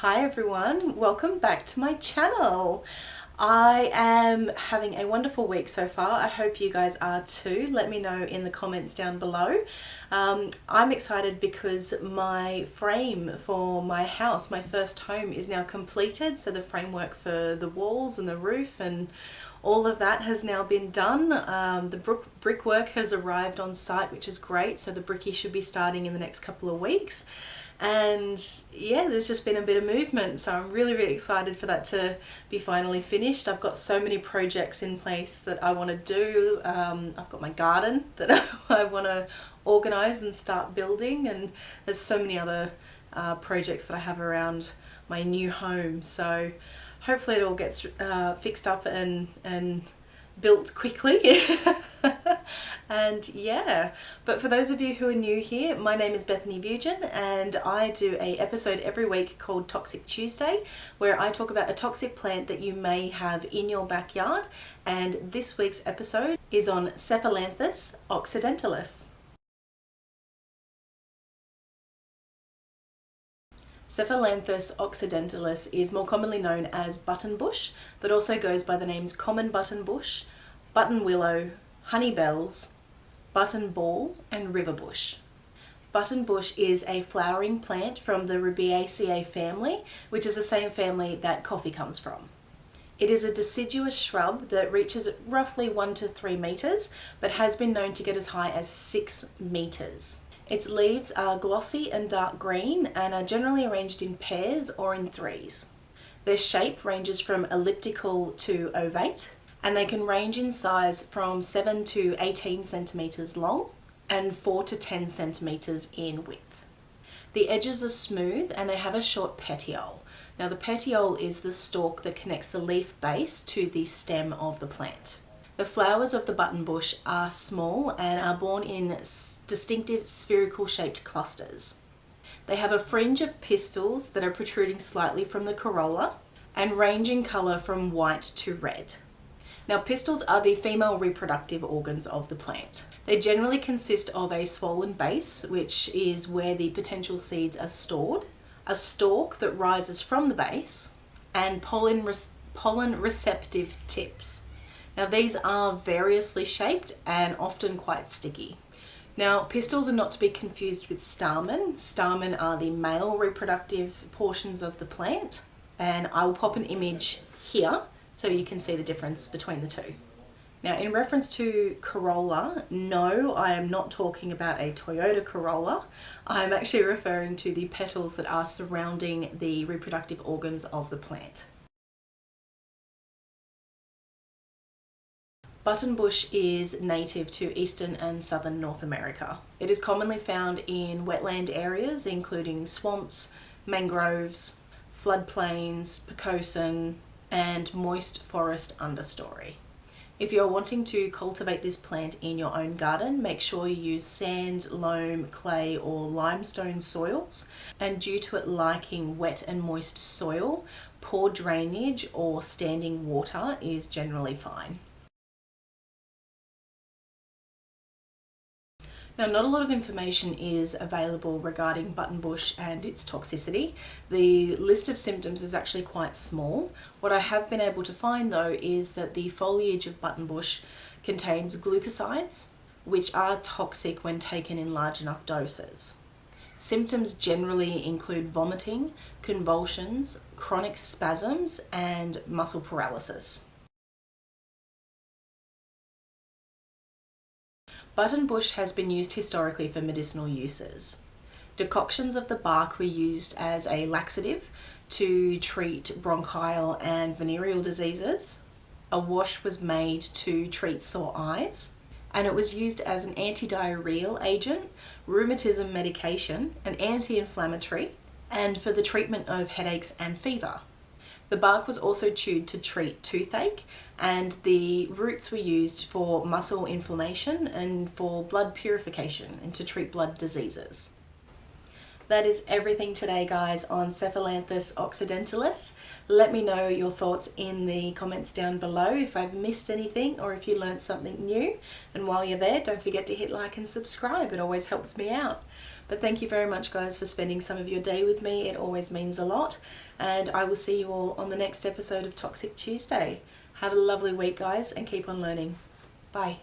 Hi everyone, welcome back to my channel. I am having a wonderful week so far. I hope you guys are too. Let me know in the comments down below. I'm excited because my frame for my house, my first home, is now completed. So the framework for the walls and the roof and all of that has now been done. The brickwork has arrived on site, which is great. So the brickie should be starting in the next couple of weeks. And yeah, there's just been a bit of movement, so I'm really excited for that to be finally finished. I've got so many projects in place that I want to do. I've got my garden that I want to organise and start building, and there's so many other projects that I have around my new home. So hopefully it all gets fixed up and built quickly. And yeah, but for those of you who are new here, my name is Bethany Bugin and I do an episode every week called Toxic Tuesday, where I talk about a toxic plant that you may have in your backyard. And this week's episode is on Cephalanthus Occidentalis. Cephalanthus Occidentalis is more commonly known as buttonbush, but also goes by the names common buttonbush, button willow, honey bells, button ball, and riverbush. Buttonbush is a flowering plant from the Rubiaceae family, which is the same family that coffee comes from. It is a deciduous shrub that reaches roughly 1 to 3 meters, but has been known to get as high as 6 meters. Its leaves are glossy and dark green and are generally arranged in pairs or in threes. Their shape ranges from elliptical to ovate, and they can range in size from 7 to 18 centimeters long and 4 to 10 centimeters in width. The edges are smooth and they have a short petiole. Now the petiole is the stalk that connects the leaf base to the stem of the plant. The flowers of the buttonbush are small and are borne in distinctive spherical shaped clusters. They have a fringe of pistils that are protruding slightly from the corolla and range in colour from white to red. Now, pistils are the female reproductive organs of the plant. They generally consist of a swollen base, which is where the potential seeds are stored, a stalk that rises from the base, and pollen receptive tips. Now, these are variously shaped and often quite sticky. Now, pistils are not to be confused with stamen. Stamen are the male reproductive portions of the plant, and I will pop an image here so you can see the difference between the two. Now, in reference to corolla, no, I am not talking about a Toyota Corolla. I'm actually referring to the petals that are surrounding the reproductive organs of the plant. Buttonbush is native to eastern and southern North America. It is commonly found in wetland areas, including swamps, mangroves, floodplains, pocosin, and moist forest understory. If you're wanting to cultivate this plant in your own garden, make sure you use sand, loam, clay, or limestone soils. And due to it liking wet and moist soil, poor drainage or standing water is generally fine. Now, not a lot of information is available regarding buttonbush and its toxicity. The list of symptoms is actually quite small. What I have been able to find though is that the foliage of buttonbush contains glucosides, which are toxic when taken in large enough doses. Symptoms generally include vomiting, convulsions, chronic spasms, and muscle paralysis. Buttonbush has been used historically for medicinal uses. Decoctions of the bark were used as a laxative to treat bronchial and venereal diseases. A wash was made to treat sore eyes, and it was used as an anti-diarrheal agent, rheumatism medication, an anti-inflammatory, and for the treatment of headaches and fever. The bark was also chewed to treat toothache, and the roots were used for muscle inflammation and for blood purification and to treat blood diseases. That is everything today, guys, on Cephalanthus Occidentalis. Let me know your thoughts in the comments down below if I've missed anything or if you learned something new. And while you're there, don't forget to hit like and subscribe. It always helps me out. But thank you very much, guys, for spending some of your day with me. It always means a lot. And I will see you all on the next episode of Toxic Tuesday. Have a lovely week, guys, and keep on learning. Bye.